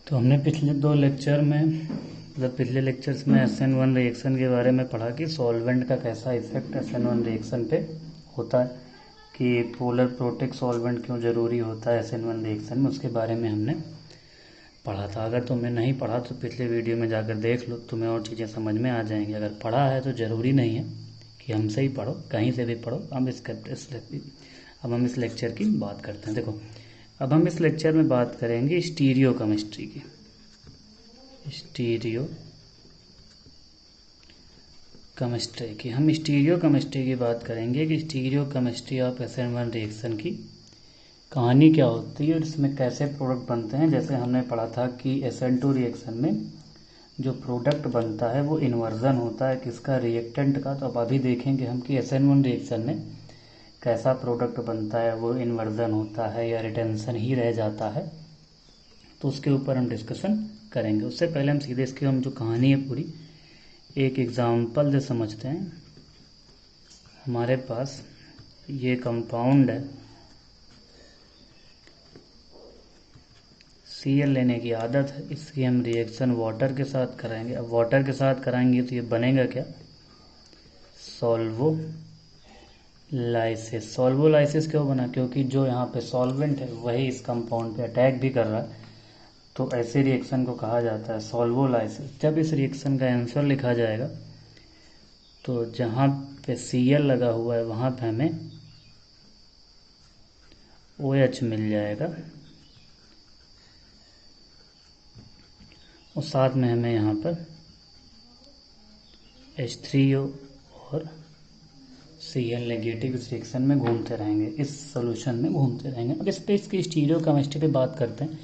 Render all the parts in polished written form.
तो हमने पिछले दो लेक्चर में पिछले लेक्चर्स में SN1 रिएक्शन के बारे में पढ़ा कि सॉल्वेंट का कैसा इफेक्ट SN1 रिएक्शन पे होता है, कि पोलर प्रोटिक सॉल्वेंट क्यों ज़रूरी होता है SN1 रिएक्शन में, उसके बारे में हमने पढ़ा था। अगर तुमने नहीं पढ़ा तो पिछले वीडियो में जाकर देख लो, तुम्हें और चीज़ें समझ में आ जाएंगी। अगर पढ़ा है तो ज़रूरी नहीं है कि हमसे ही पढ़ो, कहीं से भी पढ़ो। अब हम इस लेक्चर की बात करते हैं। देखो, अब हम इस लेक्चर में बात करेंगे स्टीरियो केमिस्ट्री की। हम स्टीरियो केमिस्ट्री की बात करेंगे कि stereo chemistry of SN1 reaction की कहानी क्या होती है और इसमें कैसे प्रोडक्ट बनते हैं। जैसे हमने पढ़ा था कि SN2 रिएक्शन में जो प्रोडक्ट बनता है वो इन्वर्जन होता है किसका, रिएक्टेंट का। तो अब अभी देखेंगे हम कि SN1 रिएक्शन में कैसा प्रोडक्ट बनता है, वो इन्वर्जन होता है या रिटेंशन ही रह जाता है, तो उसके ऊपर हम डिस्कशन करेंगे। उससे पहले हम सीधे इसकी जो कहानी है पूरी एक एग्जाम्पल से समझते हैं। हमारे पास ये कंपाउंड है, Cl लेने की आदत है, इसकी हम रिएक्शन वाटर के साथ कराएंगे। अब वाटर के साथ कराएंगे तो ये बनेगा क्या, सॉल्वोलाइसिस। सॉल्वोलाइसिस क्यों बना, क्योंकि जो यहाँ पे सॉल्वेंट है वही इस कंपाउंड पे अटैक भी कर रहा है, तो ऐसे रिएक्शन को कहा जाता है सॉल्वोलाइसिस। जब इस रिएक्शन का आंसर लिखा जाएगा तो जहाँ पे Cl लगा हुआ है वहाँ पे हमें OH मिल जाएगा और साथ में हमें यहाँ पर H3O और Cl नेगेटिव इस रिएक्शन में घूमते रहेंगे, इस सोल्यूशन में घूमते रहेंगे। अब इस पे इसकी स्टीरियो केमिस्ट्री पे बात करते हैं।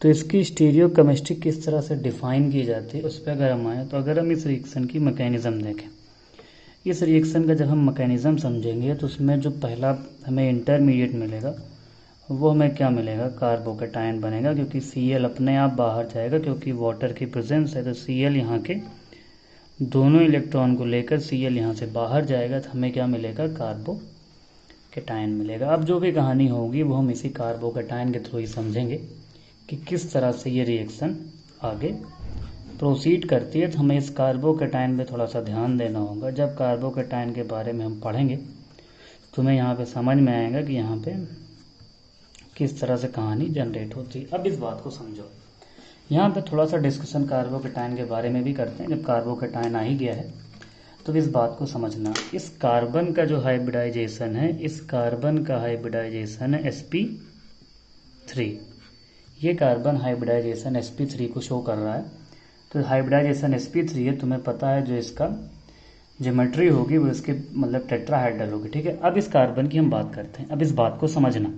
तो इसकी स्टीरियो केमिस्ट्री किस तरह से डिफाइन की जाती है उस पर अगर हम आए, तो अगर हम इस रिएक्शन की मैकेनिज्म देखें, इस रिएक्शन का जब हम मैकेनिज्म समझेंगे तो उसमें जो पहला हमें इंटरमीडिएट मिलेगा वो हमें क्या मिलेगा, कार्बोकेटायन बनेगा, क्योंकि Cl अपने आप बाहर जाएगा क्योंकि वाटर की प्रेजेंस है। तो Cl यहाँ के दोनों इलेक्ट्रॉन को लेकर Cl यहाँ से बाहर जाएगा, तो हमें क्या मिलेगा, कार्बोकेटायन मिलेगा। अब जो भी कहानी होगी वो हम इसी कार्बोकेटायन के थ्रू ही समझेंगे कि किस तरह से ये रिएक्शन आगे प्रोसीड करती है। तो हमें इस कार्बोकेटायन पे थोड़ा सा ध्यान देना होगा। जब कार्बोकेटायन के बारे में हम पढ़ेंगे तो तुम्हें यहाँ पे समझ में आएगा कि यहाँ पे किस तरह से कहानी जनरेट होती है। अब इस बात को समझो, यहाँ पे थोड़ा सा डिस्कशन कार्बोकेटायन के बारे में भी करते हैं। जब कार्बोकेटायन आ ही गया है तो इस बात को समझना, इस कार्बन का जो हाइब्रिडाइजेशन है, इस कार्बन का हाइब्रिडाइजेशन है sp3। ये कार्बन हाइब्रिडाइजेशन sp3 को शो कर रहा है। तो हाइब्रिडाइजेशन sp3 है, तुम्हें पता है जो इसका ज्योमेट्री होगी वो इसके टेट्राहेड्रल होगी, ठीक है। अब इस कार्बन की हम बात करते हैं। अब इस बात को समझना,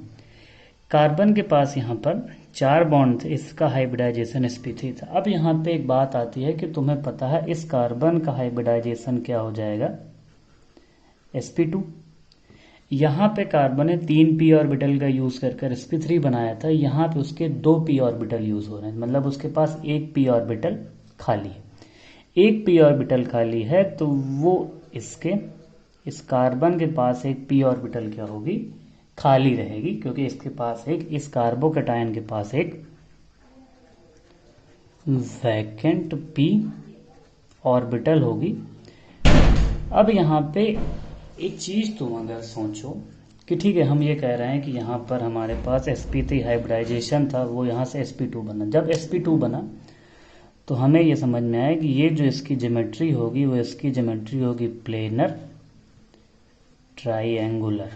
कार्बन के पास यहाँ पर 4 बॉन्ड थे, इसका हाइब्रिडाइजेशन sp3 था। अब यहाँ पे एक बात आती है कि तुम्हें पता है इस कार्बन का हाइब्रिडाइजेशन क्या हो जाएगा, sp2। यहाँ पे कार्बन ने 3 p ऑर्बिटल का यूज कर sp3 बनाया था, यहाँ पे उसके 2 p ऑर्बिटल यूज हो रहे हैं, मतलब उसके पास 1 p ऑर्बिटल खाली है। 1 p ऑर्बिटल खाली है तो वो इस कार्बन के पास एक p ऑर्बिटल क्या होगी, खाली रहेगी, क्योंकि इसके पास इस कार्बोकेटायन के पास एक वैकेंट p ऑर्बिटल होगी। अब यहाँ पे एक चीज तुम अगर सोचो कि ठीक है, हम ये कह रहे हैं कि यहाँ पर हमारे पास sp3 हाइब्रिडाइजेशन था, वो यहाँ से sp2 बना। जब sp2 बना तो हमें ये समझ में आया कि ये जो इसकी ज्योमेट्री होगी वो इसकी ज्योमेट्री होगी प्लेनर ट्राइंगुलर।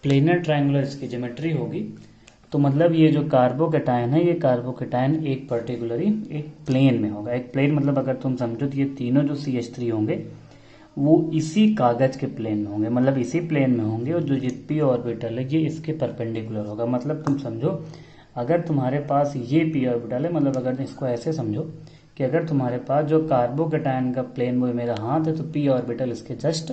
प्लेनर ट्राइंगुलर इसकी ज्योमेट्री होगी। तो मतलब ये जो कार्बोकेटायन है, ये कार्बोकेटायन एक पर्टिकुलरली एक प्लेन में होगा। एक प्लेन मतलब अगर तुम समझो तो ये तीनों जो CH3 होंगे वो इसी कागज के प्लेन में होंगे, मतलब इसी प्लेन में होंगे, और जो p ऑर्बिटल है ये इसके परपेंडिकुलर होगा। मतलब तुम समझो, अगर तुम्हारे पास ये p ऑर्बिटल है, मतलब अगर इसको ऐसे समझो कि अगर तुम्हारे पास जो कार्बोकेटायन का प्लेन वो मेरा हाथ है, तो p ऑर्बिटल इसके जस्ट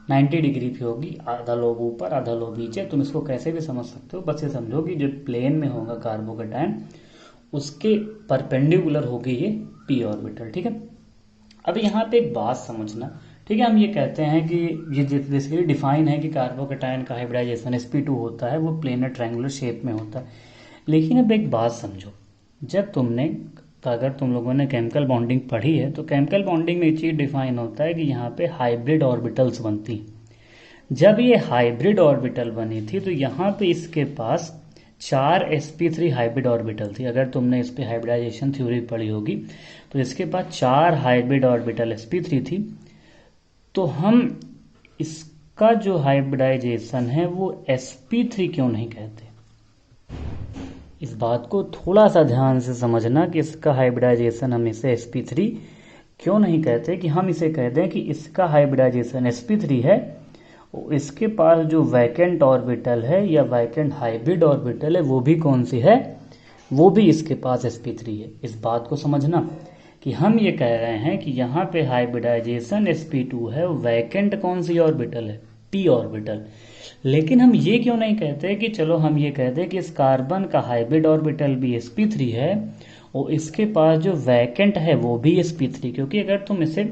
90 डिग्री पे होगी, आधा लोब ऊपर आधा लोब नीचे। तुम इसको कैसे भी समझ सकते हो, बस ये समझो कि जो प्लेन में होगा कार्बोकेटायन उसके परपेंडिकुलर होगी ये p ऑर्बिटल, ठीक है। अब यहाँ पे एक बात समझना, ठीक है। हम ये कहते हैं कि ये बेसिकली डिफाइन है कि कार्बोकेटायन का हाइब्रिडाइजेशन sp2 होता है, वो प्लेनर ट्रायंगुलर शेप में होता है। लेकिन अब एक बात समझो, जब अगर तुम लोगों ने केमिकल बॉन्डिंग पढ़ी है तो केमिकल बॉन्डिंग में एक चीज़ डिफाइन होता है कि यहाँ पे हाइब्रिड ऑर्बिटल्स बनती। जब ये हाइब्रिड ऑर्बिटल बनी थी तो यहाँ पे इसके पास 4 sp3 हाइब्रिड ऑर्बिटल थी। अगर तुमने इस पे हाइब्रिडाइजेशन थ्योरी पढ़ी होगी तो इसके पास 4 हाइब्रिड ऑर्बिटल sp3 थी। तो हम इसका जो हाइब्रिडाइजेशन है वो sp3 क्यों नहीं कहते? इस बात को थोड़ा सा ध्यान से समझना कि इसका हाइब्रिडाइजेशन हम इसे sp3 क्यों नहीं कहते, कि हम इसे कहते हैं कि इसका हाइब्रिडाइजेशन sp3 है, इसके पास जो वैकेंट ऑर्बिटल है या वैकेंट हाइब्रिड ऑर्बिटल है वो भी कौन सी है, वो भी इसके पास sp3 है। इस बात को समझना कि हम ये कह रहे हैं कि यहाँ पे हाइब्रिडाइजेशन sp2 है, वैकेंट कौन सी ऑर्बिटल है, p ऑर्बिटल। लेकिन हम ये क्यों नहीं कहते कि चलो हम ये कहते हैं कि इस कार्बन का हाइब्रिड ऑर्बिटल भी sp3 है और इसके पास जो वैकेंट है वो भी sp3, क्योंकि अगर तुम इसे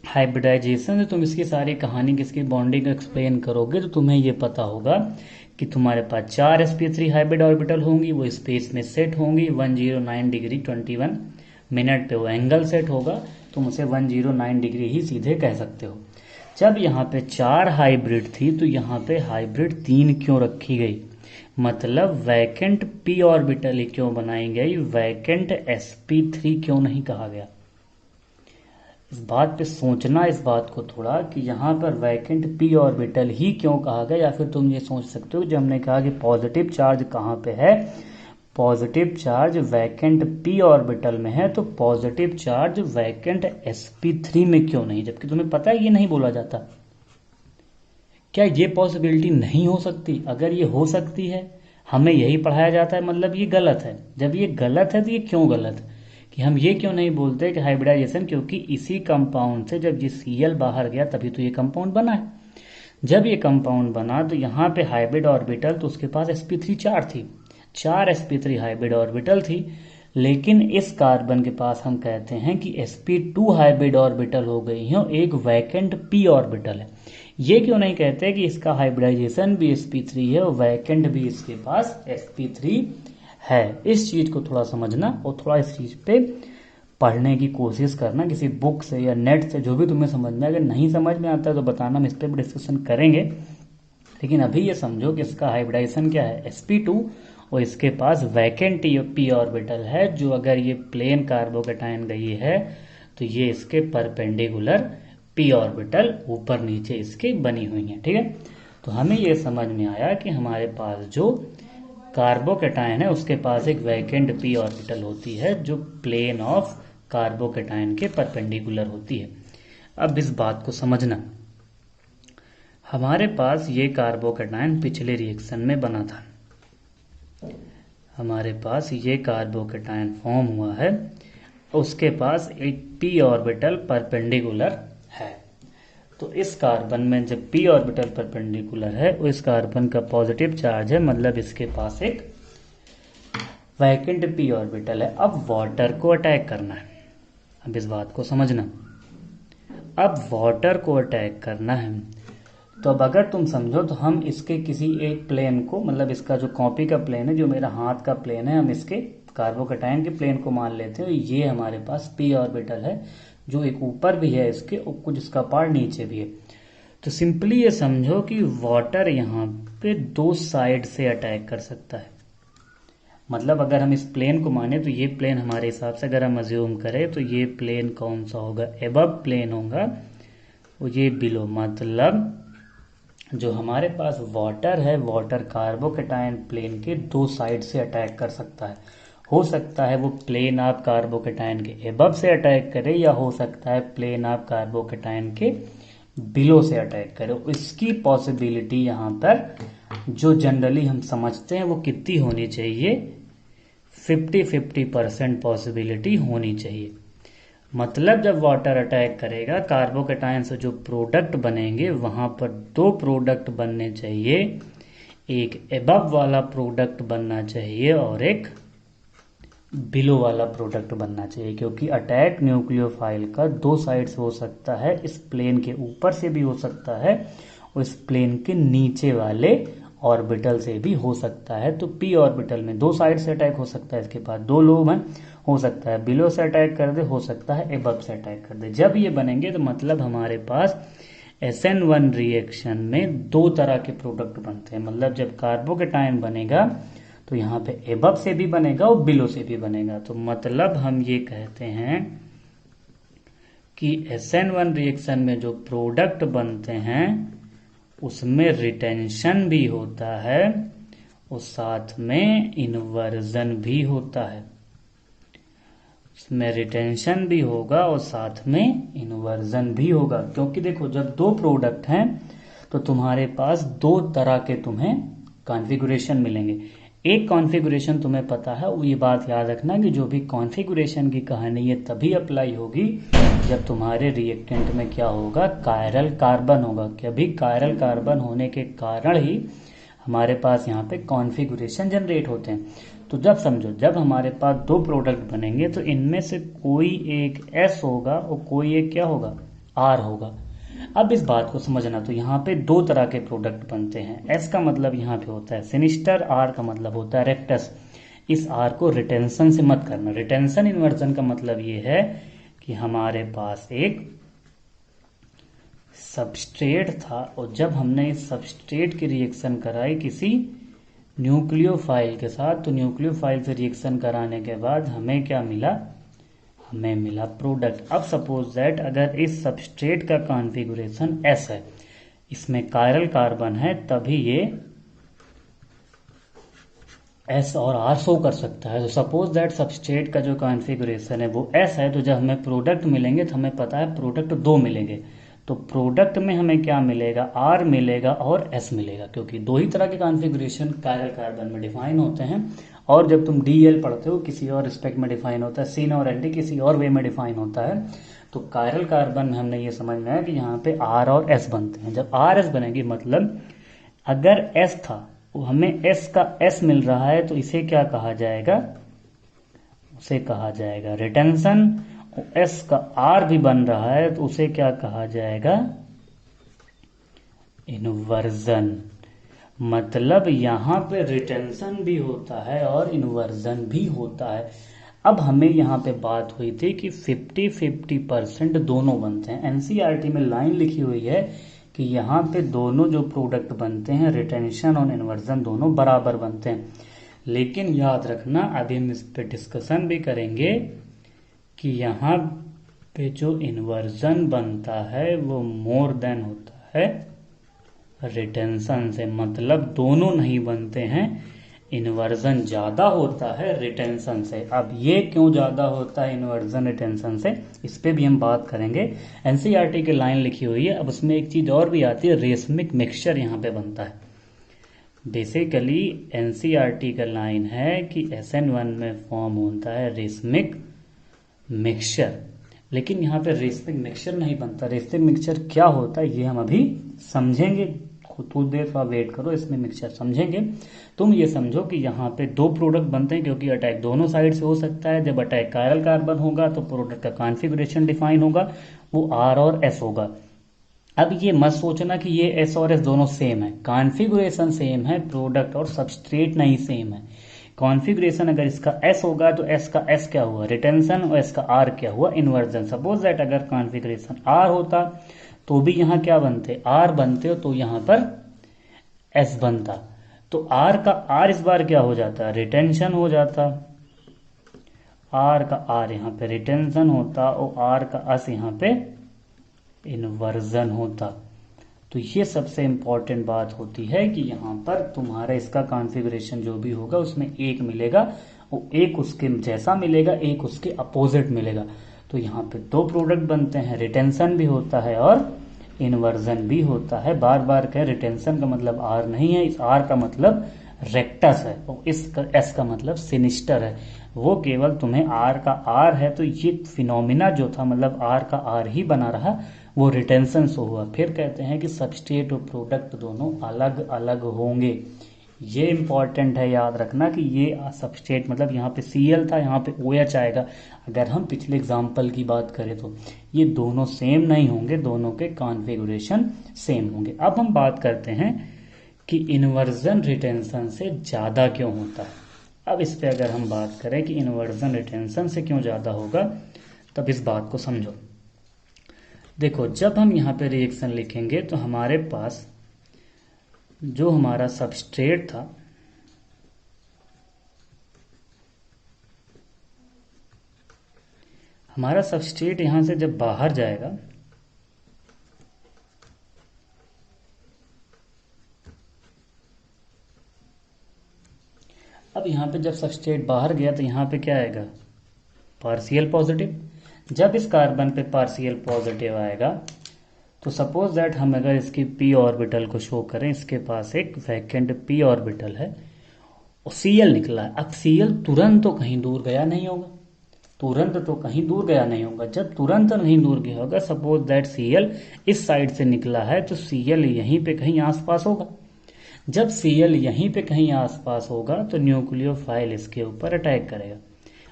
हाइब्रिडाइजेशन से तुम इसकी सारी कहानी किसकी बॉन्डिंग एक्सप्लेन करोगे तो तुम्हें ये पता होगा कि तुम्हारे पास 4 sp3 हाइब्रिड ऑर्बिटल होंगी, वो स्पेस में सेट होंगी 109 डिग्री 21 मिनट पे वो एंगल सेट होगा, तुम उसे 109 डिग्री ही सीधे कह सकते हो। जब यहाँ पे 4 हाइब्रिड थी तो यहाँ पे हाइब्रिड 3 क्यों रखी गई, मतलब वैकेंट p ऑर्बिटल ही क्यों बनाई गई, वैकेंट sp3 क्यों नहीं कहा गया? इस बात पे सोचना, इस बात को थोड़ा, कि यहाँ पर वैकेंट p ऑर्बिटल ही क्यों कहा गया। या फिर तुम ये सोच सकते हो जब हमने कहा कि पॉजिटिव चार्ज कहाँ पे है, positive charge vacant p orbital में है, तो पॉजिटिव चार्ज वैकेंट sp3 में क्यों नहीं, जबकि तुम्हें पता है ये नहीं बोला जाता। क्या ये पॉसिबिलिटी नहीं हो सकती? अगर ये हो सकती है, हमें यही पढ़ाया जाता है, मतलब ये गलत है। जब ये गलत है तो ये क्यों गलत है, कि हम ये क्यों नहीं बोलते कि हाइब्रिडाइजेशन, क्योंकि इसी कंपाउंड से जब ये Cl बाहर गया तभी तो ये कंपाउंड बना है। जब ये कंपाउंड बना तो यहाँ पे हाइब्रिड ऑर्बिटल, तो उसके पास sp3 4 थी, 4 sp3 हाइब्रिड ऑर्बिटल थी। लेकिन इस कार्बन के पास हम कहते हैं कि sp2 हाइब्रिड ऑर्बिटल हो गई है, एक वैकेंट p ऑर्बिटल है। ये क्यों नहीं कहते कि इसका हाइब्रिडाइजेशन भी sp3 है और वैकेंट भी इसके पास sp3 है? इस चीज को थोड़ा समझना और थोड़ा इस चीज पे पढ़ने की कोशिश करना, किसी बुक से या नेट से, जो भी तुम्हें समझ में। अगर नहीं समझ में आता है तो बताना, हम इस पर भी डिस्कशन करेंगे। लेकिन अभी ये समझो कि इसका हाइब्रिडाइजेशन क्या है, sp2, और इसके पास वैकेंट p ऑर्बिटल है, जो अगर ये प्लेन कार्बोकेटाइन गई है तो ये इसके परपेंडिकुलर p ऑर्बिटल ऊपर नीचे इसके बनी हुई है। ठीक है, तो हमें ये समझ में आया कि हमारे पास जो कार्बोकेटाइन है उसके पास एक वैकेंट p ऑर्बिटल होती है जो प्लेन ऑफ कार्बोकेटाइन के परपेंडिकुलर होती है। अब इस बात को समझना, हमारे पास ये कार्बोकेटाइन पिछले रिएक्शन में बना था, हमारे पास ये कार्बोकेटाइन फॉर्म हुआ है, उसके पास एक p ऑर्बिटल परपेंडिकुलर है। तो इस कार्बन में जब p ऑर्बिटल परपेंडिकुलर है, इस कार्बन का पॉजिटिव चार्ज है, मतलब इसके पास एक वैकेंट p ऑर्बिटल है। अब वाटर को अटैक करना है, अब इस बात को समझना, अब वाटर को अटैक करना है। तो अब अगर तुम समझो तो हम इसके किसी एक प्लेन को, मतलब इसका जो कॉपी का प्लेन है, जो मेरा हाथ का प्लेन है, हम इसके कार्बोकेटाइन के प्लेन को मान लेते हैं। ये हमारे पास p ऑर्बिटल है जो एक ऊपर भी है इसके और कुछ इसका पार्ट नीचे भी है। तो सिंपली ये समझो कि वाटर यहाँ पे 2 साइड से अटैक कर सकता है। मतलब अगर हम इस प्लेन को माने तो ये प्लेन हमारे हिसाब से अगर हम अज्यूम करें तो ये प्लेन कौन सा होगा, एबव प्लेन होगा, और ये बिलो। मतलब जो हमारे पास वाटर है, वाटर कार्बोकेटाइन प्लेन के 2 साइड से अटैक कर सकता है। हो सकता है वो प्लेन ऑफ कार्बोकेटाइन के एबव से अटैक करे, या हो सकता है प्लेन ऑफ कार्बोकेटाइन के बिलो से अटैक करे। इसकी पॉसिबिलिटी यहाँ पर जो जनरली हम समझते हैं वो कितनी होनी चाहिए, 50-50% पॉसिबिलिटी होनी चाहिए। मतलब जब वाटर अटैक करेगा, कार्बोकेटाइन से जो प्रोडक्ट बनेंगे वहां पर 2 प्रोडक्ट बनने चाहिए, एक एबव वाला प्रोडक्ट बनना चाहिए और एक बिलो वाला प्रोडक्ट बनना चाहिए। क्योंकि अटैक न्यूक्लियोफाइल का 2 साइड से हो सकता है, इस प्लेन के ऊपर से भी हो सकता है और इस प्लेन के नीचे वाले ऑर्बिटल से भी हो सकता है। तो p ऑर्बिटल में 2 साइड से अटैक हो सकता है, इसके पास 2 लोब हैं, हो सकता है बिलो से अटैक कर दे, हो सकता है एबव से अटैक कर दे। जब ये बनेंगे तो मतलब हमारे पास SN1 रिएक्शन में 2 तरह के प्रोडक्ट बनते हैं। मतलब जब कार्बोकेटायन बनेगा तो यहाँ पे एबव से भी बनेगा और बिलो से भी बनेगा। तो मतलब हम ये कहते हैं कि SN1 रिएक्शन में जो प्रोडक्ट बनते हैं उसमें रिटेंशन भी होता है और साथ में इन्वर्जन भी होता है। उसमें रिटेंशन भी होगा और साथ में इन्वर्जन भी होगा, क्योंकि देखो जब 2 प्रोडक्ट हैं तो तुम्हारे पास 2 तरह के तुम्हें कॉन्फ़िगरेशन मिलेंगे। एक कॉन्फ़िगरेशन तुम्हें पता है, वो ये बात याद रखना कि जो भी कॉन्फ़िगरेशन की कहानी ये तभी अप्लाई होगी जब तुम्हारे रिएक्टेंट में क्या होगा, कायरल कार्बन होगा। कभी कायरल कार्बन होने के कारण ही हमारे पास यहाँ पे कॉन्फ़िगरेशन जनरेट होते हैं। तो जब समझो जब हमारे पास 2 प्रोडक्ट बनेंगे तो इनमें से कोई एक S होगा और कोई एक क्या होगा, R होगा। अब इस बात को समझना, तो यहाँ पे 2 तरह के प्रोडक्ट बनते हैं। S का मतलब यहाँ पे होता है सिनिस्टर, R का मतलब होता है रेक्टस। इस R को रिटेंशन से मत करना। रिटेंशन इन्वर्जन का मतलब ये है कि हमारे पास एक सबस्ट्रेट था और जब हमने इस सबस्ट्रेट की रिएक्शन कराई किसी न्यूक्लियोफाइल के साथ, तो न्यूक्लियोफाइल से रिएक्शन कराने के बाद हमें क्या मिला, हमें मिला प्रोडक्ट। अब सपोज दैट अगर इस सबस्ट्रेट का कॉन्फ़िगरेशन S है, इसमें कायरल कार्बन है, तभी ये S और R शो कर सकता है। तो सपोज दैट सबस्ट्रेट का जो कॉन्फ़िगरेशन है वो S है, तो जब हमें प्रोडक्ट मिलेंगे तो हमें पता है प्रोडक्ट 2 मिलेंगे। तो प्रोडक्ट में हमें क्या मिलेगा, R मिलेगा और S मिलेगा, क्योंकि 2 ही तरह के कॉन्फ़िगरेशन कायरल कार्बन में डिफाइन होते हैं। और जब तुम DL पढ़ते हो किसी और रिस्पेक्ट में डिफाइन होता है, सीन और एंटी किसी और वे में डिफाइन होता है। तो कायरल कार्बन में हमने ये समझना है कि यहाँ पे R और S बनते हैं। जब R S बनेगी मतलब अगर S था तो हमें S का S मिल रहा है, तो इसे क्या कहा जाएगा, उसे कहा जाएगा रिटेंशन। S का R भी बन रहा है तो उसे क्या कहा जाएगा, इन्वर्जन। मतलब यहाँ पे रिटेंशन भी होता है और इन्वर्जन भी होता है। अब हमें यहाँ पे बात हुई थी कि 50-50% दोनों बनते हैं। एनसीईआरटी में लाइन लिखी हुई है कि यहाँ पे दोनों जो प्रोडक्ट बनते हैं रिटेंशन और इन्वर्जन दोनों बराबर बनते हैं। लेकिन याद रखना, अभी हम इस पे डिस्कशन भी करेंगे कि यहाँ पे जो इन्वर्जन बनता है वो मोर देन होता है रिटेंशन से। मतलब दोनों नहीं बनते हैं, इन्वर्जन ज़्यादा होता है रिटेंशन से। अब ये क्यों ज़्यादा होता है इन्वर्जन रिटेंशन से, इस पे भी हम बात करेंगे। एनसीईआरटी की लाइन लिखी हुई है। अब उसमें एक चीज़ और भी आती है, रेसमिक मिक्सचर यहाँ पे बनता है। बेसिकली एनसीईआरटी का लाइन है कि SN1 में फॉर्म होता है रेसमिक मिक्सचर, लेकिन यहाँ पे रेसमिक मिक्सचर नहीं बनता। रेसमिक मिक्सचर क्या होता है ये हम अभी समझेंगे, कुछ देर थोड़ा वेट करो, इसमें मिक्सचर समझेंगे। तुम ये समझो कि यहाँ पे 2 प्रोडक्ट बनते हैं क्योंकि अटैक दोनों साइड से हो सकता है। जब अटैक कायरल कार्बन होगा तो प्रोडक्ट का कॉन्फ़िगरेशन डिफाइन होगा, वो R और S होगा। अब ये मत सोचना कि ये S और S दोनों सेम है, कॉन्फ़िगरेशन सेम है, प्रोडक्ट और सबस्ट्रेट नहीं सेम है। कॉन्फ़िगरेशन अगर इसका S होगा तो S का S क्या हुआ, रिटेंशन, और S का R क्या हुआ, इन्वर्जन। सपोज दैट अगर कॉन्फ़िगरेशन R होता तो भी यहाँ क्या बनते, R बनते, तो यहाँ पर S बनता। तो R का R इस बार क्या हो जाता, रिटेंशन हो जाता। R का R यहाँ पे रिटेंशन होता और R का S यहाँ पे इन्वर्जन होता। तो ये सबसे इम्पॉर्टेंट बात होती है कि यहाँ पर तुम्हारा इसका कॉन्फ़िगरेशन जो भी होगा उसमें एक मिलेगा और एक उसके जैसा मिलेगा, एक उसके अपोजिट मिलेगा। तो यहाँ पे 2 प्रोडक्ट बनते हैं, रिटेंशन भी होता है और इन्वर्जन भी होता है। बार बार कह, रिटेंशन का मतलब R नहीं है, इस R का मतलब रेक्टस है और इस S का मतलब सिनिस्टर है। वो केवल तुम्हें R का R है, तो ये फिनोमिना जो था मतलब R का R ही बना रहा, वो रिटेंशन से हुआ। फिर कहते हैं कि सबस्ट्रेट और प्रोडक्ट दोनों अलग अलग होंगे। ये इंपॉर्टेंट है याद रखना कि ये सबस्ट्रेट मतलब यहाँ पे Cl था, यहाँ पे OH आएगा। अगर हम पिछले एग्जाम्पल की बात करें तो ये दोनों सेम नहीं होंगे, दोनों के कॉन्फ़िगरेशन सेम होंगे। अब हम बात करते हैं कि इन्वर्जन रिटेंशन से ज़्यादा क्यों होता है। अब इस पे अगर हम बात करें कि इन्वर्जन रिटेंशन से क्यों ज़्यादा होगा, तब इस बात को समझो। देखो, जब हम यहाँ पे रिएक्शन लिखेंगे तो हमारे पास जो हमारा सबस्ट्रेट था, हमारा सबस्ट्रेट यहाँ से जब बाहर जाएगा, अब यहाँ पे जब सबस्ट्रेट बाहर गया तो यहाँ पे क्या आएगा, पार्शियल पॉजिटिव। जब इस कार्बन पे पार्शियल पॉजिटिव आएगा तो सपोज दैट हम अगर इसकी पी ऑर्बिटल को शो करें, इसके पास एक वैकेंट पी ऑर्बिटल है और सीएल निकला है। अब सीएल तुरंत तो कहीं दूर गया नहीं होगा, तुरंत तो कहीं दूर गया नहीं होगा। जब तुरंत नहीं दूर गया होगा, सपोज दैट सीएल इस साइड से निकला है तो सीएल यहीं पे कहीं आसपास होगा। जब सीएल यहीं पे कहीं आसपास होगा तो न्यूक्लियोफाइल इसके ऊपर अटैक करेगा।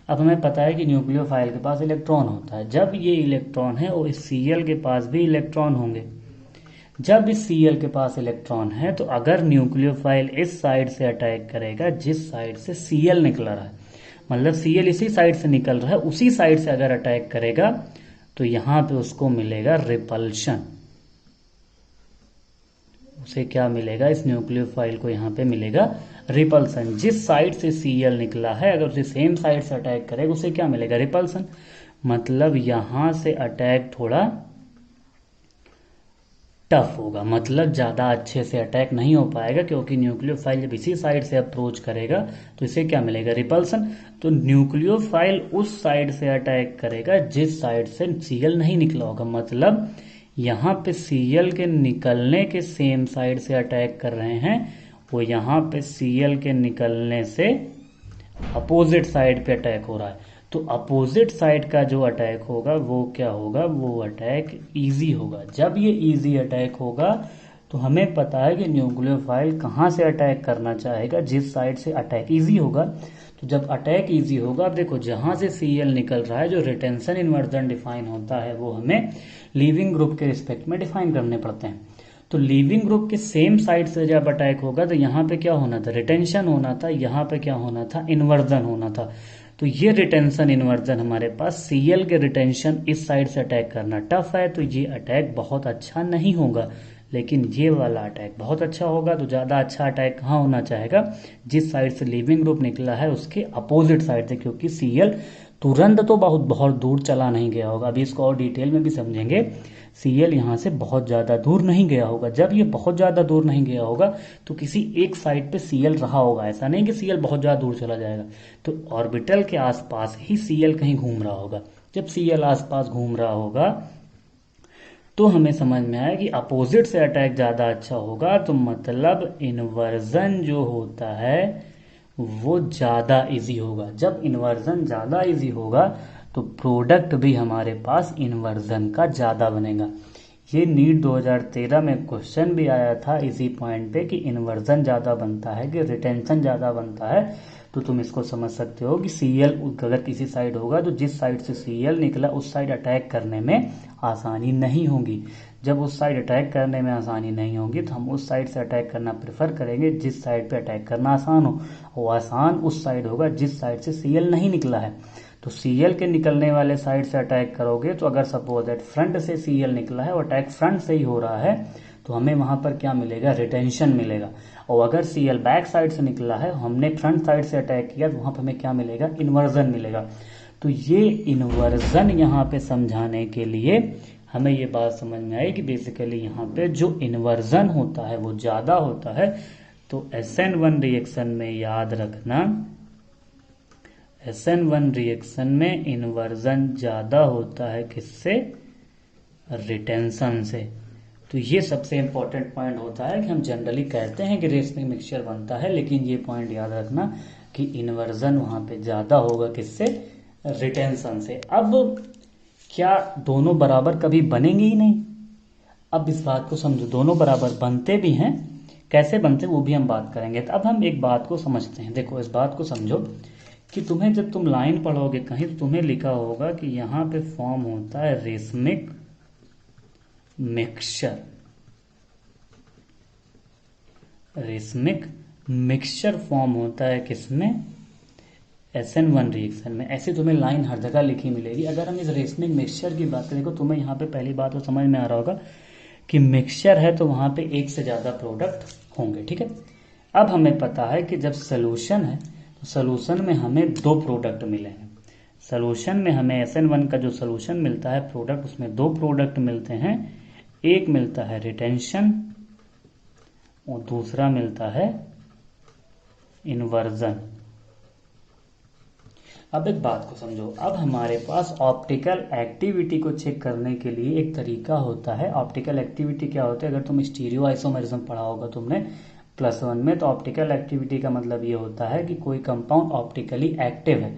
अब हमें पता है कि न्यूक्लियोफाइल के पास इलेक्ट्रॉन होता है। जब ये इलेक्ट्रॉन है और इस सीएल के पास भी इलेक्ट्रॉन होंगे। जब इस सीएल के पास इलेक्ट्रॉन है तो अगर न्यूक्लियोफाइल इस साइड से अटैक करेगा जिस साइड से सीएल निकल रहा है, मतलब सीएल इसी साइड से निकल रहा है, उसी साइड से अगर अटैक करेगा तो यहां पे उसको मिलेगा रिपल्शन। उसे क्या मिलेगा, इस न्यूक्लियोफाइल को यहाँ पे मिलेगा रिपल्सन। जिस साइड से सीएल निकला है अगर उसे सेम साइड से अटैक करेगा उसे क्या मिलेगा, रिपल्सन। मतलब यहां से अटैक थोड़ा टफ होगा, मतलब ज़्यादा अच्छे से अटैक नहीं हो पाएगा, क्योंकि न्यूक्लियोफाइल जब इसी साइड से अप्रोच करेगा तो इसे क्या मिलेगा, रिपल्सन। तो न्यूक्लियोफाइल उस साइड से अटैक करेगा जिस साइड से सीएल नहीं निकला होगा। मतलब यहाँ पे सीएल के निकलने के सेम साइड से अटैक कर रहे हैं, वो यहाँ पे सीएल के निकलने से अपोजिट साइड पे अटैक हो रहा है। तो अपोजिट साइड का जो अटैक होगा वो क्या होगा, वो अटैक इजी होगा। जब ये इजी अटैक होगा तो हमें पता है कि न्यूक्लियोफाइल कहाँ से अटैक करना चाहेगा, जिस साइड से अटैक इजी होगा। तो जब अटैक इजी होगा, अब देखो जहाँ से सीएल निकल रहा है, जो रिटेंशन इन्वर्जन डिफाइन होता है वो हमें लीविंग ग्रुप के रिस्पेक्ट में डिफाइन करने पड़ते हैं। तो लीविंग ग्रुप के सेम साइड से जब अटैक होगा तो यहाँ पे क्या होना था, रिटेंशन होना था, यहाँ पे क्या होना था, इन्वर्जन होना था। तो ये रिटेंशन इन्वर्जन हमारे पास, सीएल के रिटेंशन इस साइड से अटैक करना टफ है, तो ये अटैक बहुत अच्छा नहीं होगा। लेकिन ये वाला अटैक बहुत अच्छा होगा। तो ज़्यादा अच्छा अटैक कहाँ होना चाहेगा, जिस साइड से लीविंग ग्रुप निकला है उसके अपोजिट साइड से, क्योंकि सीएल तुरंत तो बहुत बहुत दूर चला नहीं गया होगा। अभी इसको और डिटेल में भी समझेंगे। सीएल यहाँ से बहुत ज़्यादा दूर नहीं गया होगा। जब ये बहुत ज़्यादा दूर नहीं गया होगा तो किसी एक साइड पे सीएल रहा होगा, ऐसा नहीं कि सीएल बहुत ज़्यादा दूर चला जाएगा। तो ऑर्बिटल के आसपास ही सीएल कहीं घूम रहा होगा। जब सीएल आसपास घूम रहा होगा तो हमें समझ में आया कि अपोजिट से अटैक ज़्यादा अच्छा होगा। तो मतलब इन्वर्जन जो होता है वो ज़्यादा इजी होगा। जब इन्वर्जन ज़्यादा इजी होगा तो प्रोडक्ट भी हमारे पास इन्वर्जन का ज़्यादा बनेगा। ये नीट 2013 में क्वेश्चन भी आया था इसी पॉइंट पे कि इन्वर्जन ज़्यादा बनता है कि रिटेंशन ज़्यादा बनता है। तो तुम इसको समझ सकते हो कि सीएल अगर किसी साइड होगा तो जिस साइड से सीएल निकला उस साइड अटैक करने में आसानी नहीं होगी। जब उस साइड अटैक करने में आसानी नहीं होगी तो हम उस साइड से अटैक करना प्रेफर करेंगे जिस साइड पे अटैक करना आसान हो। और आसान उस साइड होगा जिस साइड से सीएल नहीं निकला है। तो सीएल के निकलने वाले साइड से अटैक करोगे तो अगर सपोज दैट फ्रंट से सीएल निकला है और अटैक फ्रंट से ही हो रहा है तो हमें वहां पर क्या मिलेगा, रिटेंशन मिलेगा। और अगर सीएल बैक साइड से निकला है, हमने फ्रंट साइड से अटैक किया, तो वहां पर हमें क्या मिलेगा, इन्वर्जन मिलेगा। तो ये इन्वर्जन यहाँ पे समझाने के लिए हमें ये बात समझ में आई कि बेसिकली यहाँ पे जो इन्वर्जन होता है वो ज़्यादा होता है। तो SN1 रिएक्शन में याद रखना, SN1 रिएक्शन में इन्वर्जन ज़्यादा होता है किससे, रिटेंशन से। तो ये सबसे इंपॉर्टेंट पॉइंट होता है कि हम जनरली कहते हैं कि रेस में मिक्सचर बनता है, लेकिन ये पॉइंट याद रखना कि इन्वर्जन वहाँ पे ज़्यादा होगा किससे, रिटेंशन से। अब क्या दोनों बराबर कभी बनेंगे ही नहीं, अब इस बात को समझो, दोनों बराबर बनते भी हैं, कैसे बनते वो भी हम बात करेंगे। तो अब हम एक बात को समझते हैं। देखो इस बात को समझो कि तुम्हें जब तुम लाइन पढ़ोगे कहीं तो तुम्हें लिखा होगा कि यहाँ पे फॉर्म होता है racemic mixture. Racemic mixture form होता है किसमें, SN1 रिएक्शन में। ऐसे तुम्हें लाइन हर जगह लिखी मिलेगी। अगर हम इस रेसमिक मिक्सचर की बात करें, देखो तुम्हें यहाँ पे पहली बात तो समझ में आ रहा होगा कि मिक्सचर है तो वहाँ पे एक से ज़्यादा प्रोडक्ट होंगे, ठीक है। अब हमें पता है कि जब सोल्यूशन है तो सोल्यूशन में हमें दो प्रोडक्ट मिले हैं। सोल्यूशन में हमें SN1 का जो सोल्यूशन मिलता है प्रोडक्ट, उसमें दो प्रोडक्ट मिलते हैं। एक मिलता है रिटेंशन और दूसरा मिलता है इन्वर्जन। अब एक बात को समझो, अब हमारे पास ऑप्टिकल एक्टिविटी को चेक करने के लिए एक तरीका होता है। ऑप्टिकल एक्टिविटी क्या होता है, अगर तुम स्टीरियो आइसोमेरिज्म पढ़ा होगा तुमने +1 में, तो ऑप्टिकल एक्टिविटी का मतलब ये होता है कि कोई कंपाउंड ऑप्टिकली एक्टिव है,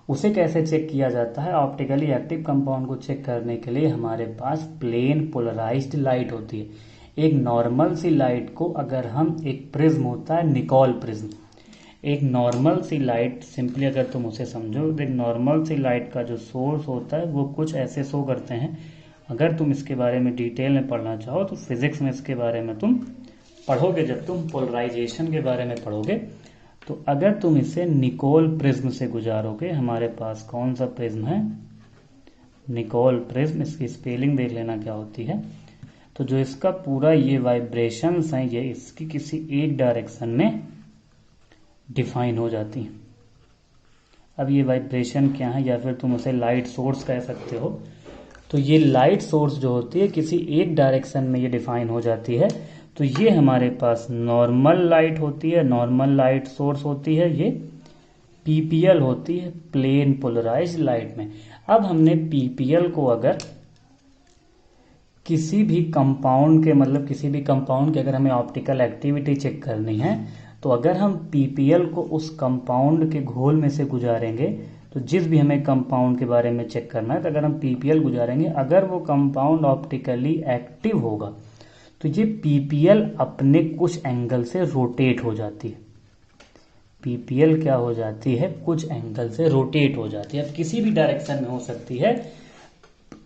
उसे कैसे चेक किया जाता है। ऑप्टिकली एक्टिव कंपाउंड को चेक करने के लिए हमारे पास प्लेन पोलराइज्ड लाइट होती है। एक नॉर्मल सी लाइट को अगर हम, एक प्रिज्म होता है निकोल प्रिज्म, एक नॉर्मल सी लाइट, सिंपली अगर तुम उसे समझो, एक नॉर्मल सी लाइट का जो सोर्स होता है वो कुछ ऐसे शो करते हैं। अगर तुम इसके बारे में डिटेल में पढ़ना चाहो तो फिजिक्स में इसके बारे में तुम पढ़ोगे, जब तुम पोलराइजेशन के बारे में पढ़ोगे। तो अगर तुम इसे निकोल प्रिज्म से गुजारोगे, हमारे पास कौन सा प्रिज्म है, निकोल प्रिज्म, इसकी स्पेलिंग देख लेना क्या होती है। तो जो इसका पूरा ये वाइब्रेशंस हैं, ये इसकी किसी एक डायरेक्शन में डिफाइन हो जाती हैं। अब ये वाइब्रेशन क्या है, या फिर तुम उसे लाइट सोर्स कह सकते हो। तो ये लाइट सोर्स जो होती है किसी एक डायरेक्शन में ये डिफाइन हो जाती है। तो ये हमारे पास नॉर्मल लाइट होती है, नॉर्मल लाइट सोर्स होती है, ये PPL होती है, प्लेन पोलराइज्ड लाइट में। अब हमने PPL को अगर किसी भी कंपाउंड के, मतलब किसी भी कंपाउंड के अगर हमें ऑप्टिकल एक्टिविटी चेक करनी है, तो अगर हम PPL को उस कंपाउंड के घोल में से गुजारेंगे, तो जिस भी हमें कंपाउंड के बारे में चेक करना है, तो अगर हम PPL गुजारेंगे, अगर वो कंपाउंड ऑप्टिकली एक्टिव होगा तो ये PPL अपने कुछ एंगल से रोटेट हो जाती है। PPL क्या हो जाती है, कुछ एंगल से रोटेट हो जाती है। अब किसी भी डायरेक्शन में हो सकती है,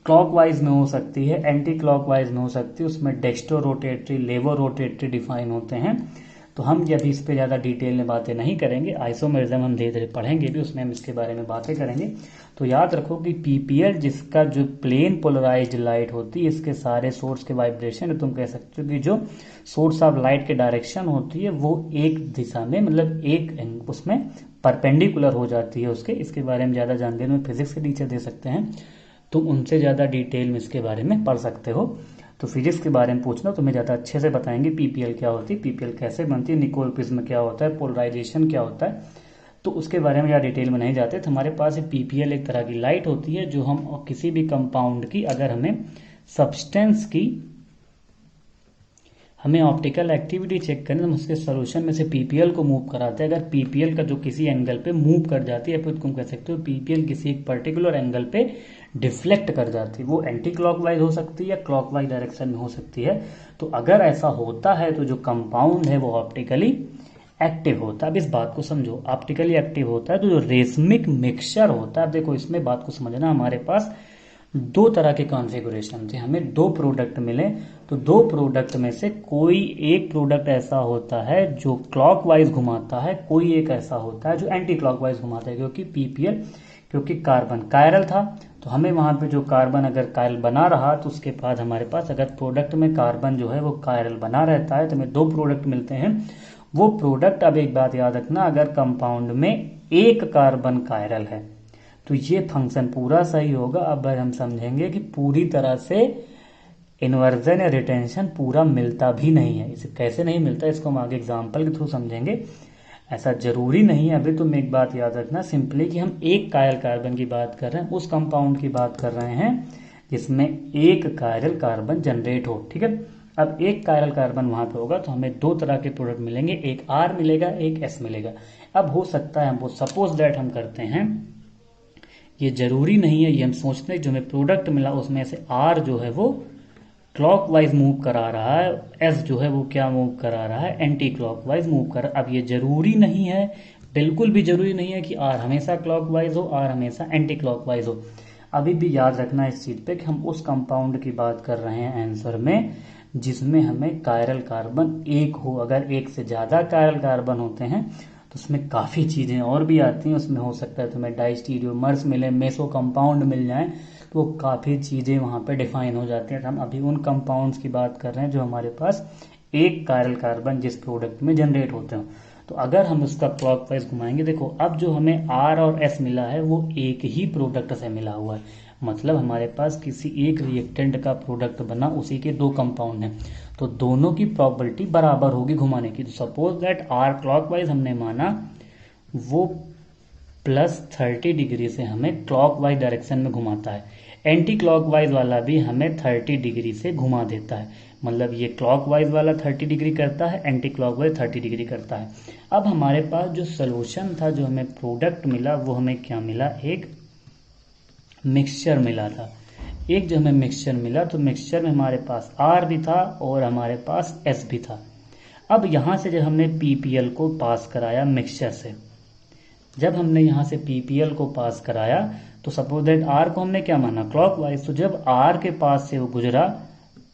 क्लॉकवाइज में हो सकती है, एंटी क्लॉकवाइज में हो सकती है, उसमें डेक्स्ट्रो रोटेटरी, लेवो रोटेटरी डिफाइन होते हैं। तो हम जब इस पे ज़्यादा डिटेल में बातें नहीं करेंगे, आइसोमेरिज्म हम धीरे धीरे पढ़ेंगे भी, उसमें हम इसके बारे में बातें करेंगे। तो याद रखो कि PPL जिसका जो प्लेन पोलराइज्ड लाइट होती है, इसके सारे सोर्स के वाइब्रेशन, तुम कह सकते हो कि जो सोर्स ऑफ लाइट के डायरेक्शन होती है वो एक दिशा में, मतलब एक उसमें परपेंडिकुलर हो जाती है उसके। इसके बारे में ज़्यादा जानकारी में फिजिक्स के टीचर दे सकते हैं, तुम उनसे ज़्यादा डिटेल में इसके बारे में पढ़ सकते हो। तो फिजिक्स के बारे में पूछना, तुम्हें ज़्यादा अच्छे से बताएंगे PPL क्या होती है, PPL कैसे बनती है, निकोल प्रिज्म क्या होता है, पोलराइजेशन क्या होता है। तो उसके बारे में ज़्यादा डिटेल में नहीं जाते। तो हमारे पास PPL एक तरह की लाइट होती है, जो हम किसी भी कंपाउंड की, अगर हमें सब्सटेंस की हमें ऑप्टिकल एक्टिविटी चेक करनी, तो हम उसके सोल्यूशन में से PPL को मूव कराते हैं। अगर PPL का जो किसी एंगल पे मूव कर जाती है, फिर तुम कह सकते हो PPL किसी एक पर्टिकुलर एंगल पे डिफ्लेक्ट कर जाती है, वो एंटी क्लॉकवाइज हो सकती है या क्लॉकवाइज डायरेक्शन में हो सकती है। तो अगर ऐसा होता है तो जो कंपाउंड है वो ऑप्टिकली एक्टिव होता है। अब इस बात को समझो, ऑप्टिकली एक्टिव होता है तो जो रेसमिक मिक्सचर होता है, देखो इसमें बात को समझना, हमारे पास दो तरह के कॉन्फ़िगरेशन थे, हमें दो प्रोडक्ट मिले। तो दो प्रोडक्ट में से कोई एक प्रोडक्ट ऐसा होता है जो क्लॉकवाइज घुमाता है, कोई एक ऐसा होता है जो एंटी क्लॉकवाइज घुमाता है। क्योंकि PPL, क्योंकि कार्बन कायरल था, तो हमें वहां पे जो कार्बन अगर कायरल बना रहा, तो उसके बाद हमारे पास अगर प्रोडक्ट में कार्बन जो है वो कायरल बना रहता है, तो हमें दो प्रोडक्ट मिलते हैं। वो प्रोडक्ट, अब एक बात याद रखना, अगर कंपाउंड में एक कार्बन कायरल है तो ये फंक्शन पूरा सही होगा। अब हम समझेंगे कि पूरी तरह से इन्वर्जन या रिटेंशन पूरा मिलता भी नहीं है। इसे कैसे नहीं मिलता, इसको हम आगे एग्जाम्पल के थ्रू समझेंगे। ऐसा जरूरी नहीं है। अभी तुम एक बात याद रखना, सिंपली कि हम एक कायरल कार्बन की बात कर रहे हैं, उस कंपाउंड की बात कर रहे हैं जिसमें एक कायरल कार्बन जनरेट हो, ठीक है। अब एक कायरल कार्बन वहां पे होगा तो हमें दो तरह के प्रोडक्ट मिलेंगे, एक R मिलेगा, एक S मिलेगा। अब हो सकता है हमको सपोज दैट हम करते हैं, ये जरूरी नहीं है, ये हम सोचते हैं जो हमें प्रोडक्ट मिला उसमें से R जो है वो क्लॉकवाइज मूव करा रहा है, S जो है वो क्या मूव करा रहा है, एंटी क्लॉकवाइज मूव कर। अब ये जरूरी नहीं है, बिल्कुल भी जरूरी नहीं है कि R हमेशा क्लॉकवाइज हो, R हमेशा एंटी क्लॉकवाइज हो। अभी भी याद रखना इस चीज पे कि हम उस कंपाउंड की बात कर रहे हैं आंसर में जिसमें हमें कायरल कार्बन एक हो। अगर एक से ज़्यादा कायरल कार्बन होते हैं तो उसमें काफ़ी चीज़ें और भी आती हैं। उसमें हो सकता है तुम्हें डाइस्टीरियोमर्स मिले, मेसो कंपाउंड मिल जाएं, तो काफ़ी चीज़ें वहाँ पे डिफाइन हो जाती हैं। हम अभी उन कंपाउंड्स की बात कर रहे हैं जो हमारे पास एक कायरल कार्बन जिस प्रोडक्ट में जनरेट होते हो। तो अगर हम उसका क्लॉकवाइज घुमाएंगे, देखो अब जो हमें आर और एस मिला है वो एक ही प्रोडक्ट से मिला हुआ है, मतलब हमारे पास किसी एक रिएक्टेंट का प्रोडक्ट बना, उसी के दो कंपाउंड हैं, तो दोनों की प्रॉपर्टी बराबर होगी घुमाने की। तो सपोज दैट आर क्लॉकवाइज हमने माना वो +30 डिग्री से हमें क्लॉकवाइज डायरेक्शन में घुमाता है, एंटी क्लॉकवाइज वाला भी हमें 30 डिग्री से घुमा देता है। मतलब ये क्लॉकवाइज वाला 30 डिग्री करता है, एंटी क्लॉकवाइज 30 डिग्री करता है। अब हमारे पास जो सोल्यूशन था, जो हमें प्रोडक्ट मिला, वो हमें क्या मिला, एक मिक्सचर मिला था। एक जो हमें मिक्सचर मिला, तो मिक्सचर में हमारे पास आर भी था और हमारे पास एस भी था। अब यहाँ से जब हमने पीपीएल को पास कराया मिक्सचर से, जब हमने यहाँ से पीपीएल को पास कराया तो सपोज दैट आर को हमने क्या माना, क्लॉकवाइज। तो जब आर के पास से वो गुजरा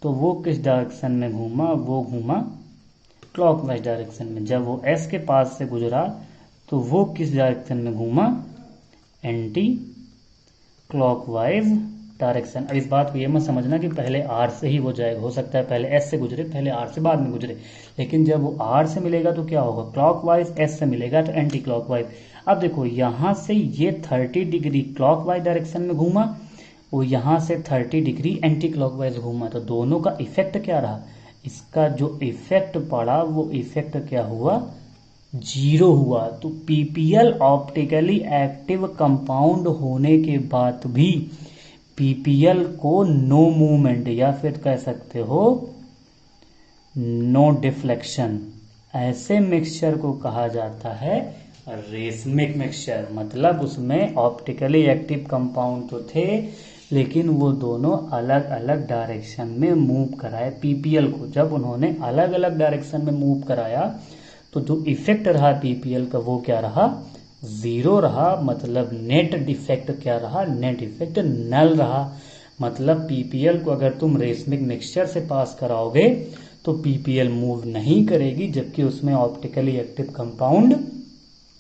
तो वो किस डायरेक्शन में घूमा, वो घूमा क्लॉकवाइज डायरेक्शन में। जब वो एस के पास से गुजरा तो वो किस डायरेक्शन में घूमा, एंटी क्लॉकवाइज डायरेक्शन। अब इस बात को ये मत समझना कि पहले आर से ही वो जाएगा, हो सकता है पहले एस से गुजरे, पहले आर से बाद में गुजरे, लेकिन जब वो आर से मिलेगा तो क्या होगा, क्लॉकवाइज, एस से मिलेगा तो एंटी क्लॉकवाइज। अब देखो यहाँ से ये 30 डिग्री क्लॉकवाइज डायरेक्शन में घूमा, वो यहाँ से 30 डिग्री एंटी क्लॉकवाइज घूमा, तो दोनों का इफेक्ट क्या रहा, इसका जो इफेक्ट पड़ा वो इफेक्ट क्या हुआ, 0 हुआ। तो पीपीएल ऑप्टिकली एक्टिव कंपाउंड होने के बाद भी पीपीएल को नो मूवमेंट या फिर कह सकते हो नो डिफ्लेक्शन, ऐसे मिक्सचर को कहा जाता है रेसमिक मिक्सचर। मतलब उसमें ऑप्टिकली एक्टिव कंपाउंड तो थे लेकिन वो दोनों अलग अलग डायरेक्शन में मूव कराए पीपीएल को। जब उन्होंने अलग अलग डायरेक्शन में मूव कराया तो जो इफेक्ट रहा पीपीएल का वो क्या रहा, 0 रहा। मतलब नेट डिफेक्ट क्या रहा, नेट इफेक्ट नल रहा। मतलब पीपीएल को अगर तुम रेसमिक मिक्सचर से पास कराओगे तो पीपीएल मूव नहीं करेगी, जबकि उसमें ऑप्टिकली एक्टिव कंपाउंड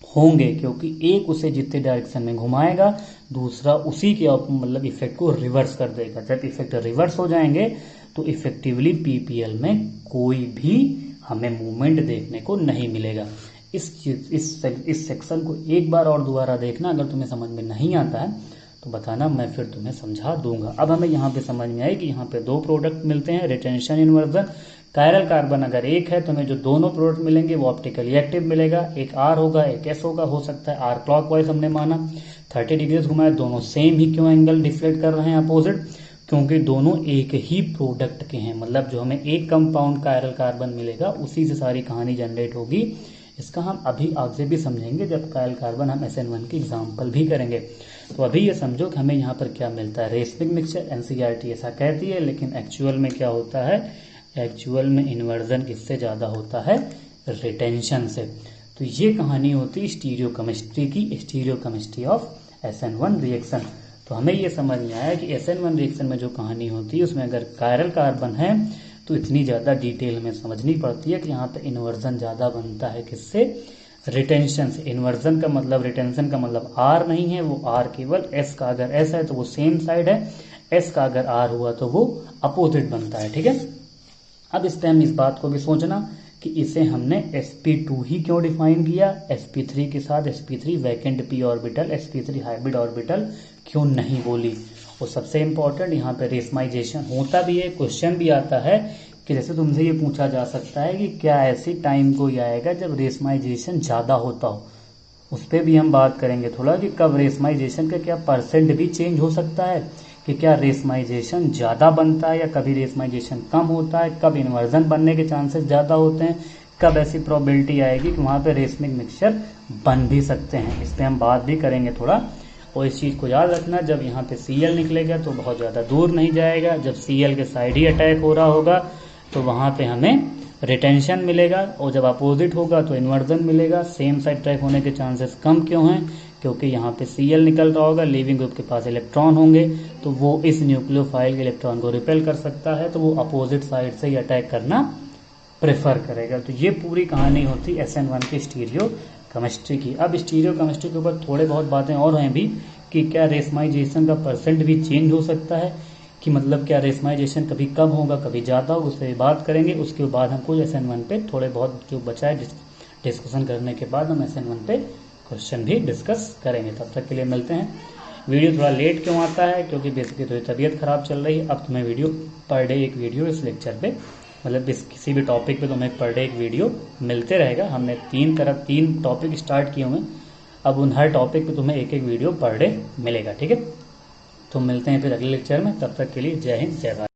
होंगे, क्योंकि एक उसे जितने डायरेक्शन में घुमाएगा दूसरा उसी के मतलब इफेक्ट को रिवर्स कर देगा। जब इफेक्ट रिवर्स हो जाएंगे तो इफेक्टिवली पीपीएल में कोई भी हमें मूवमेंट देखने को नहीं मिलेगा। इस सेक्शन को एक बार और दोबारा देखना, अगर तुम्हें समझ में नहीं आता है तो बताना, मैं फिर तुम्हें समझा दूंगा। अब हमें यहाँ पे समझ में आए कि यहाँ पे दो प्रोडक्ट मिलते हैं, रिटेंशन, इन्वर्जन। कायरल कार्बन अगर एक है तो हमें जो दोनों प्रोडक्ट मिलेंगे वो ऑप्टिकली एक्टिव मिलेगा, एक आर होगा एक एस होगा। हो सकता है आर क्लॉकवाइज हमने माना 30 डिग्री घुमाया, दोनों सेम ही क्यों एंगल डिफ्लेक्ट कर रहे हैं अपोजिट, क्योंकि दोनों एक ही प्रोडक्ट के हैं। मतलब जो हमें एक कंपाउंड कायरल कार्बन मिलेगा उसी से सारी कहानी जनरेट होगी। इसका हम अभी आगे भी समझेंगे जब कायरल कार्बन हम SN1 की एग्जाम्पल भी करेंगे। तो अभी ये समझो कि हमें यहाँ पर क्या मिलता है, रेसमिक मिक्सचर। एनसीईआरटी ऐसा कहती है, लेकिन एक्चुअल में क्या होता है, एक्चुअल में इन्वर्जन किससे ज़्यादा होता है, रिटेंशन से। तो ये कहानी होती है स्टीरियोकेमिस्ट्री की, स्टीरियोकेमिस्ट्री ऑफ SN1 रिएक्शन। तो हमें ये समझ में आया कि SN1 रिएक्शन में जो कहानी होती है उसमें अगर कायरल कार्बन है तो इतनी ज़्यादा डिटेल में समझनी पड़ती है कि यहाँ पे इन्वर्जन ज़्यादा बनता है किससे, रिटेंशन से। इन्वर्जन का मतलब, रिटेंशन का मतलब आर नहीं है, वो आर केवल एस का अगर एस है तो वो सेम साइड है, एस का अगर आर हुआ तो वो अपोजिट बनता है। ठीक है, अब इस टाइम इस बात को भी सोचना कि इसे हमने sp2 ही क्यों डिफाइन किया, sp3 के साथ sp3 vacant p orbital, sp3 hybrid orbital क्यों नहीं बोली। और सबसे इंपॉर्टेंट यहाँ पे रेसमाइजेशन होता भी है, क्वेश्चन भी आता है कि जैसे तुमसे ये पूछा जा सकता है कि क्या ऐसी टाइम कोई आएगा जब रेसमाइजेशन ज़्यादा होता हो। उस पर भी हम बात करेंगे थोड़ा कि कब रेसमाइजेशन का क्या परसेंट भी चेंज हो सकता है, कि क्या रेसमाइजेशन ज़्यादा बनता है या कभी रेसमाइजेशन कम होता है, कब इन्वर्जन बनने के चांसेस ज़्यादा होते हैं, कब ऐसी प्रोबेबिलिटी आएगी कि वहाँ पे रेसमिक मिक्सचर बन भी सकते हैं। इस पर हम बात भी करेंगे थोड़ा। और इस चीज़ को याद रखना, जब यहाँ पे Cl निकलेगा तो बहुत ज़्यादा दूर नहीं जाएगा, जब Cl के साइड ही अटैक हो रहा होगा तो वहाँ पे हमें रिटेंशन मिलेगा, और जब अपोजिट होगा तो इन्वर्जन मिलेगा। सेम साइड अटैक होने के चांसेस कम क्यों हैं, क्योंकि यहाँ पे Cl निकल रहा होगा, लिविंग ग्रुप के पास इलेक्ट्रॉन होंगे, तो वो इस न्यूक्लियोफाइल के इलेक्ट्रॉन को रिपेल कर सकता है, तो वो अपोजिट साइड से ही अटैक करना प्रेफर करेगा। तो ये पूरी कहानी होती SN1 की स्टीरियो केमिस्ट्री की। अब स्टीरियो केमिस्ट्री के ऊपर थोड़े बहुत बातें और हैं भी कि क्या रेसमाइजेशन का परसेंट भी चेंज हो सकता है, कि मतलब क्या रेसमाइजेशन कभी कम होगा कभी ज़्यादा होगा, उससे भी बात करेंगे। उसके बाद हम कुछ SN1 पे थोड़े बहुत जो बचा है डिस्कशन करने के बाद हम SN1 पे क्वेश्चन भी डिस्कस करेंगे। तब तक के लिए मिलते हैं। वीडियो थोड़ा लेट क्यों आता है, क्योंकि बेसिकली थोड़ी तबीयत खराब चल रही है। अब तुम्हें वीडियो पर डे एक वीडियो इस लेक्चर पे, मतलब इस किसी भी टॉपिक पे तुम्हें पर डे एक वीडियो मिलते रहेगा। हमने 3 टॉपिक स्टार्ट किए हुए, अब उन हर टॉपिक पे तुम्हें एक वीडियो पर डे मिलेगा, ठीक है। तो मिलते हैं फिर अगले लेक्चर में, तब तक के लिए जय हिंद जय भारत।